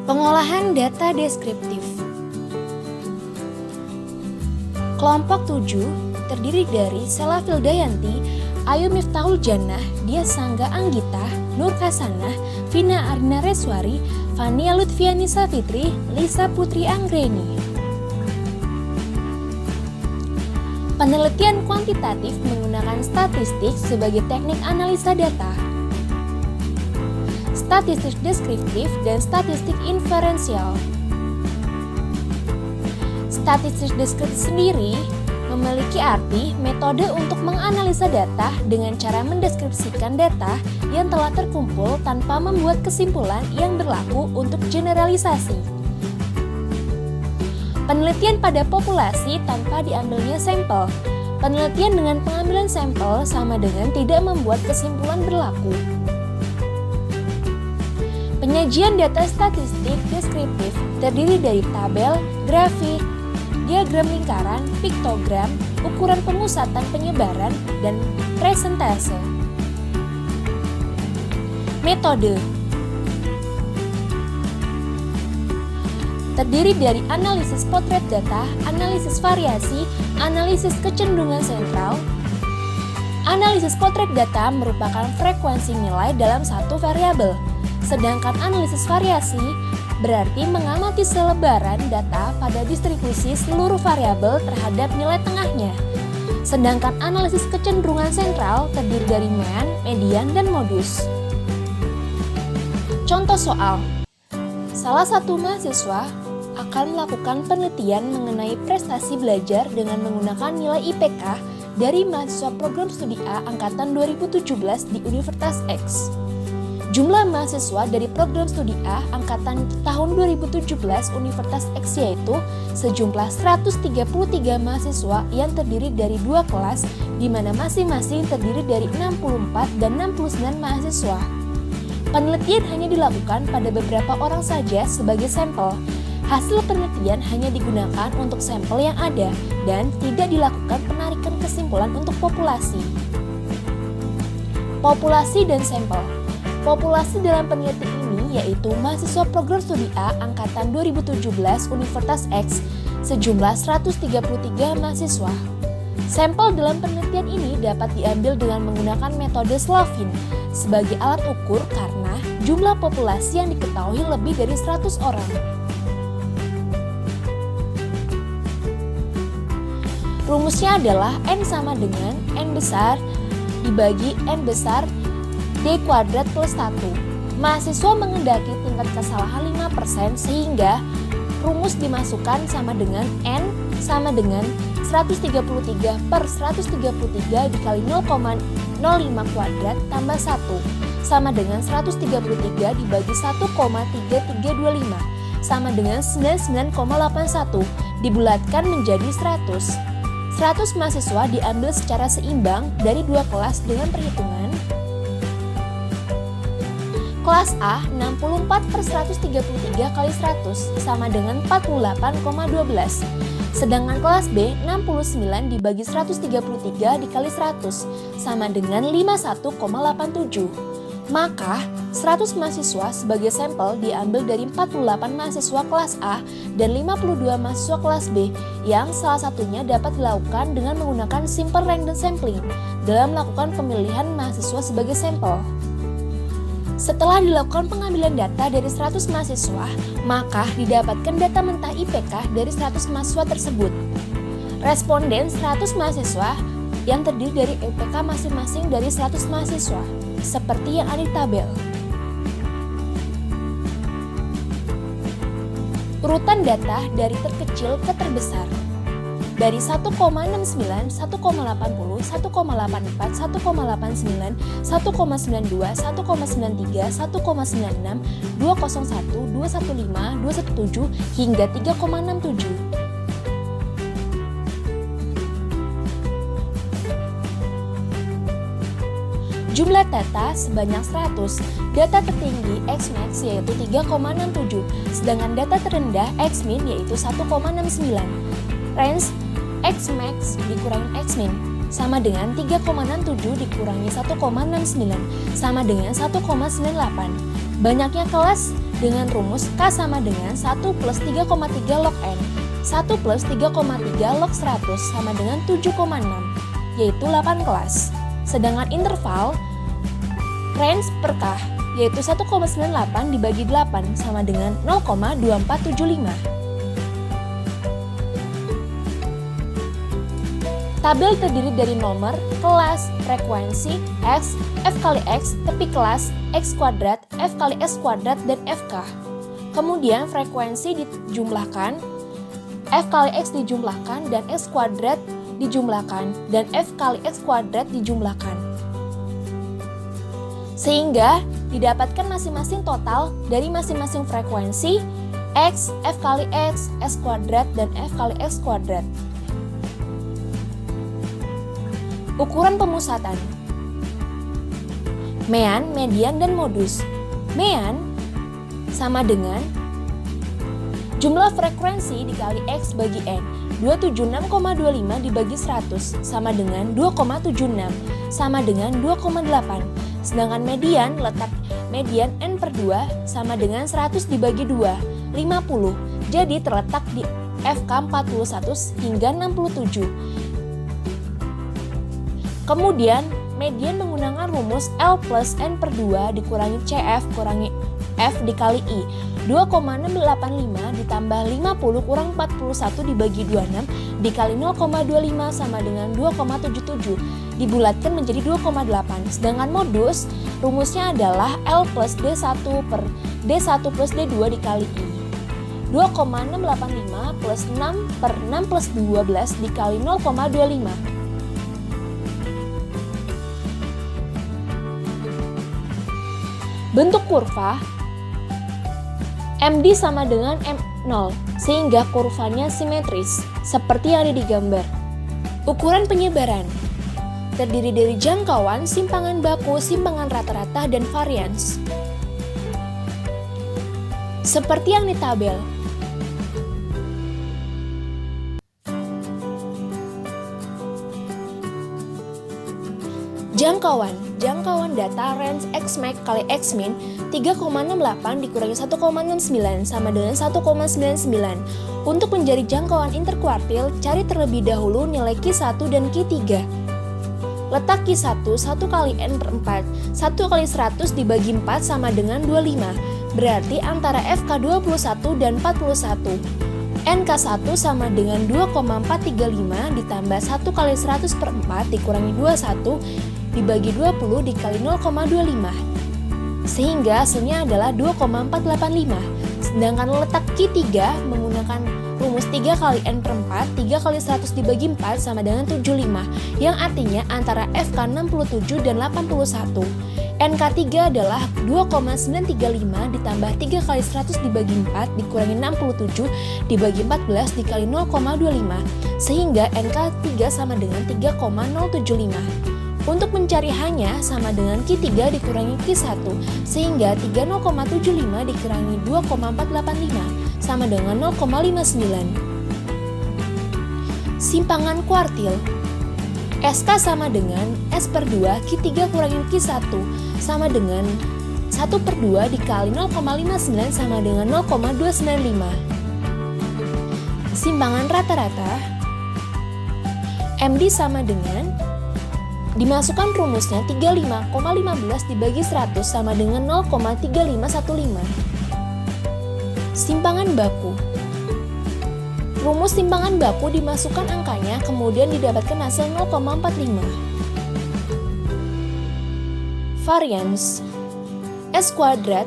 Pengolahan data deskriptif. Kelompok 7 terdiri dari Sela Fildayanti, Ayu Miftahul Jannah, Dia Sangga Anggita, Nur Hasanah, Vina Arina Reswari, Fania Lutfiani Safitri, Lisa Putri Anggreni. Penelitian kuantitatif menggunakan statistik sebagai teknik analisa data. Statistik deskriptif dan statistik inferensial. Statistik deskriptif sendiri memiliki arti metode untuk menganalisa data dengan cara mendeskripsikan data yang telah terkumpul tanpa membuat kesimpulan yang berlaku untuk generalisasi. Penelitian pada populasi tanpa diambilnya sampel. Penelitian dengan pengambilan sampel sama dengan tidak membuat kesimpulan berlaku. Penyajian data statistik deskriptif terdiri dari tabel, grafik, diagram lingkaran, piktogram, ukuran pemusatan penyebaran, dan presentase. Metode terdiri dari analisis potret data, analisis variasi, analisis kecenderungan sentral. Analisis potret data merupakan frekuensi nilai dalam satu variabel, sedangkan analisis variasi berarti mengamati selebaran data pada distribusi seluruh variabel terhadap nilai tengahnya. Sedangkan analisis kecenderungan sentral terdiri dari mean, median, dan modus. Contoh soal. Salah satu mahasiswa akan melakukan penelitian mengenai prestasi belajar dengan menggunakan nilai IPK dari mahasiswa program studi A angkatan 2017 di Universitas X. Jumlah mahasiswa dari program studi A angkatan tahun 2017 Universitas X yaitu sejumlah 133 mahasiswa yang terdiri dari dua kelas di mana masing-masing terdiri dari 64 dan 69 mahasiswa. Penelitian hanya dilakukan pada beberapa orang saja sebagai sampel. Hasil penelitian hanya digunakan untuk sampel yang ada dan tidak dilakukan penarikan kesimpulan untuk populasi. Populasi dan sampel. Populasi dalam penelitian ini yaitu mahasiswa program studi A angkatan 2017 Universitas X sejumlah 133 mahasiswa. Sampel dalam penelitian ini dapat diambil dengan menggunakan metode Slavin sebagai alat ukur karena jumlah populasi yang diketahui lebih dari 100 orang. Rumusnya adalah N sama dengan N besar dibagi N besar D kuadrat plus 1. Mahasiswa mengendaki tingkat kesalahan 5% sehingga rumus dimasukkan sama dengan N sama dengan 133 per 133 dikali 0,05 kuadrat tambah 1 sama dengan 133 dibagi 1,3325 sama dengan 99,81 dibulatkan menjadi 100. 100 mahasiswa diambil secara seimbang dari dua kelas dengan perhitungan kelas A 64 per 133 kali 100 sama dengan 48,12. Sedangkan kelas B 69 dibagi 133 dikali 100 sama dengan 51,87. Maka 100 mahasiswa sebagai sampel diambil dari 48 mahasiswa kelas A dan 52 mahasiswa kelas B yang salah satunya dapat dilakukan dengan menggunakan simple random sampling dalam melakukan pemilihan mahasiswa sebagai sampel. Setelah dilakukan pengambilan data dari 100 mahasiswa, maka didapatkan data mentah IPK dari 100 mahasiswa tersebut. Responden 100 mahasiswa yang terdiri dari IPK masing-masing dari 100 mahasiswa, seperti yang ada di tabel. Urutan data dari terkecil ke terbesar. Dari 1,69, 1,80, 1,84, 1,89, 1,92, 1,93, 1,96, 201, 215, 217 hingga 3,67. Jumlah data sebanyak 100. Data tertinggi X-max yaitu 3,67, sedangkan data terendah X-min yaitu 1,69. Range X-max dikurangi X-min sama dengan 3,67 dikurangi 1,69 sama dengan 1,98. Banyaknya kelas dengan rumus K sama dengan 1 plus 3,3 log N. 1 plus 3,3 log 100 sama dengan 7,6, yaitu 8 kelas. Sedangkan interval range per K, yaitu 1,98 dibagi 8 sama dengan 0,2475. Tabel terdiri dari nomor, kelas, frekuensi, X, F kali X, tepi kelas, X kuadrat, F kali X kuadrat, dan FK. Kemudian frekuensi dijumlahkan, F kali X dijumlahkan, dan X kuadrat dijumlahkan, dan F kali X kuadrat dijumlahkan. Sehingga didapatkan masing-masing total dari masing-masing frekuensi, X, F kali X, S kuadrat, dan F kali X kuadrat. Ukuran pemusatan. Mean, median, dan modus. Mean sama dengan jumlah frekuensi dikali X bagi N. 276,25 dibagi 100 sama dengan 2,76 sama dengan 2,8. Sedangkan median, letak median N per 2 sama dengan 100 dibagi 2, 50. Jadi terletak di FK 41 hingga 67. Kemudian, median menggunakan rumus L plus N per 2 dikurangi CF kurangi F dikali I. 2,685 ditambah 50 kurang 41 dibagi 26 dikali 0,25 sama dengan 2,77. Dibulatkan menjadi 2,8. Sedangkan modus, rumusnya adalah L plus D1 per D1 plus D2 dikali I. 2,685 plus 6 per 6 plus 12 dikali 0,25. Bentuk kurva MD sama dengan M0 sehingga kurvanya simetris seperti yang ada di gambar. Ukuran penyebaran terdiri dari jangkauan, simpangan baku, simpangan rata-rata, dan varians. Seperti yang di tabel. Jangkauan data range Xmax kali Xmin 3,68 dikurangi 1,69 sama dengan 1,99. Untuk mencari jangkauan interkuartil, cari terlebih dahulu nilai Q1 dan Q3. Letak Q1 1 kali N per 4, 1 kali 100 dibagi 4 sama dengan 25. Berarti antara FK 21 dan 41. NK1 sama dengan 2,435 ditambah 1 kali 100 per 4 dikurangi 21 dibagi 20 dikali 0,25. Sehingga hasilnya adalah 2,485. Sedangkan letak Q3 menggunakan rumus 3 kali N per 4, 3 kali 100 dibagi 4 sama dengan 75. Yang artinya antara FK 67 dan 81. NK3 adalah 2,935 ditambah 3 kali 100 dibagi 4 dikurangi 67 dibagi 14 dikali 0,25. Sehingga NK3 sama dengan 3,075. Untuk mencari hanya sama dengan Q3 dikurangi Q1, sehingga 30,75 dikurangi 2,485 sama dengan 0,59. Simpangan kuartil SK sama dengan S per 2 Q3 kurangi Q1 sama dengan 1 per 2 dikali 0,59 sama dengan 0,295. Simpangan rata-rata MD sama dengan dimasukkan rumusnya 35,15 dibagi 100 sama dengan 0,3515. Simpangan baku. Rumus simpangan baku dimasukkan angkanya kemudian didapatkan hasil 0,45. Varians. S kuadrat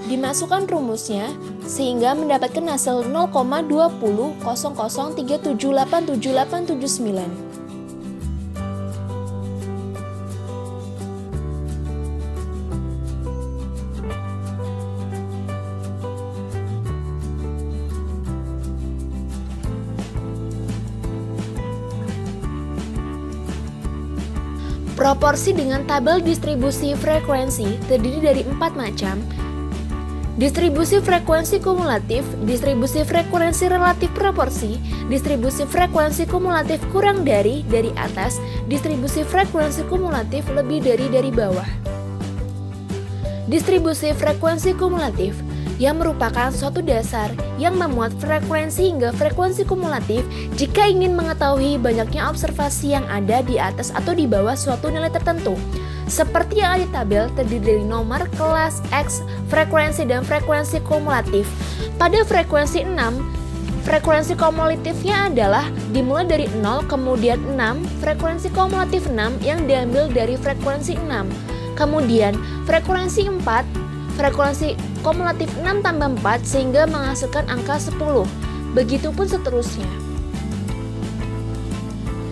dimasukkan rumusnya sehingga mendapatkan hasil 0,2000378789. Proporsi dengan tabel distribusi frekuensi terdiri dari 4 macam. Distribusi frekuensi kumulatif, distribusi frekuensi relatif proporsi, distribusi frekuensi kumulatif kurang dari atas, distribusi frekuensi kumulatif lebih dari bawah. Distribusi frekuensi kumulatif yang merupakan suatu dasar yang memuat frekuensi hingga frekuensi kumulatif jika ingin mengetahui banyaknya observasi yang ada di atas atau di bawah suatu nilai tertentu. Seperti yang ada di tabel, terdiri dari nomor, kelas, X, frekuensi, dan frekuensi kumulatif. Pada frekuensi 6, frekuensi kumulatifnya adalah dimulai dari 0, kemudian 6, frekuensi kumulatif 6 yang diambil dari frekuensi 6. Kemudian frekuensi 4, frekuensi kumulatif 6 tambah 4 sehingga menghasilkan angka 10. Begitupun seterusnya.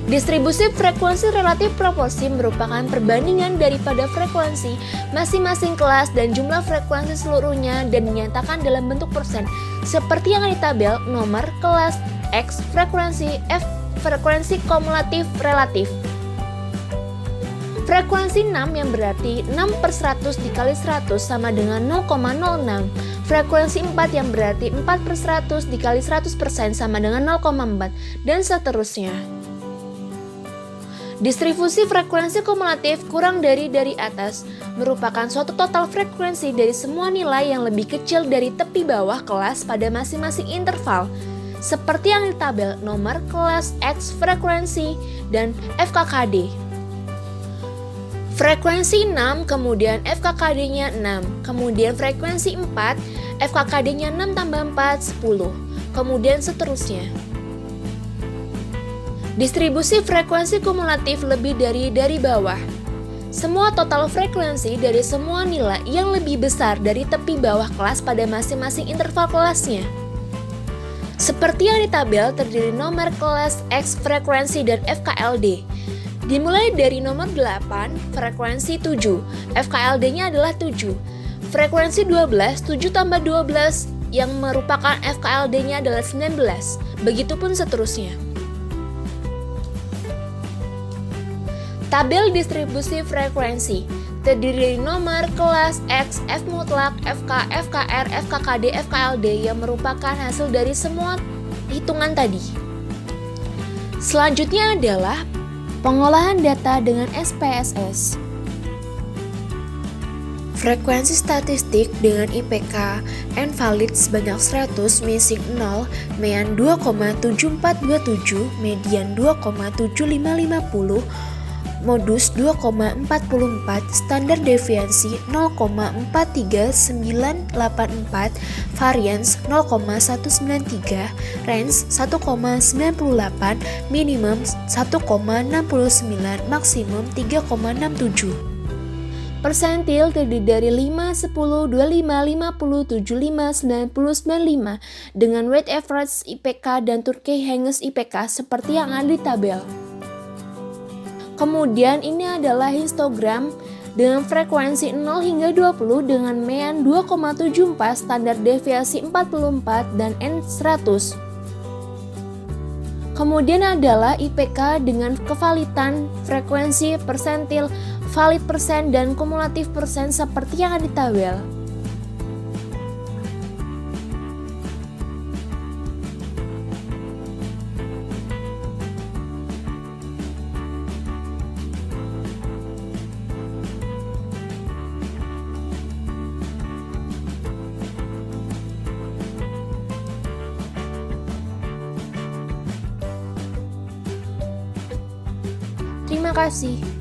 Distribusi frekuensi relatif proporsi merupakan perbandingan daripada frekuensi masing-masing kelas dan jumlah frekuensi seluruhnya dan dinyatakan dalam bentuk persen seperti yang ada di tabel nomor, kelas, X, frekuensi, F, frekuensi kumulatif relatif. Frekuensi 6 yang berarti 6/100 dikali 100 sama dengan 0,06. Frekuensi 4 yang berarti 4/100 dikali 100% sama dengan 0,4 dan seterusnya. Distribusi frekuensi kumulatif kurang dari atas merupakan suatu total frekuensi dari semua nilai yang lebih kecil dari tepi bawah kelas pada masing-masing interval. Seperti yang di tabel nomor, kelas, X, frekuensi, dan FKKD. Frekuensi 6, kemudian FKKD-nya 6, kemudian frekuensi 4, FKKD-nya 6 tambah 4, 10, kemudian seterusnya. Distribusi frekuensi kumulatif lebih dari bawah. Semua total frekuensi dari semua nilai yang lebih besar dari tepi bawah kelas pada masing-masing interval kelasnya. Seperti yang di tabel terdiri nomor, kelas, X, frekuensi, dan FKLD. Dimulai dari nomor 8, frekuensi 7, FKLD-nya adalah 7. Frekuensi 12, 7 tambah 12 yang merupakan FKLD-nya adalah 19. Begitupun seterusnya. Tabel distribusi frekuensi terdiri dari nomor, kelas, X, F mutlak, FK, FKR, FKKD, FKLD yang merupakan hasil dari semua hitungan tadi. Selanjutnya adalah pengolahan data dengan SPSS. Frekuensi statistik dengan IPK N valid sebanyak 100, missing 0, mean 2,7427, median 2,7550, modus 2,44, standar deviasi 0,43984, variance 0,193, range 1,98, minimum 1,69, maksimum 3,67. Persentil terdiri dari 5, 10, 25, 50, 75, 90, 95 dengan weighted average IPK dan Turkey Henges IPK seperti yang ada di tabel. Kemudian ini adalah histogram dengan frekuensi 0 hingga 20 dengan mean 2,74, standar deviasi 44 dan N 100. Kemudian adalah IPK dengan kevalitan frekuensi persentil, valid persen, dan kumulatif persen seperti yang ada di tabel. Terima kasih.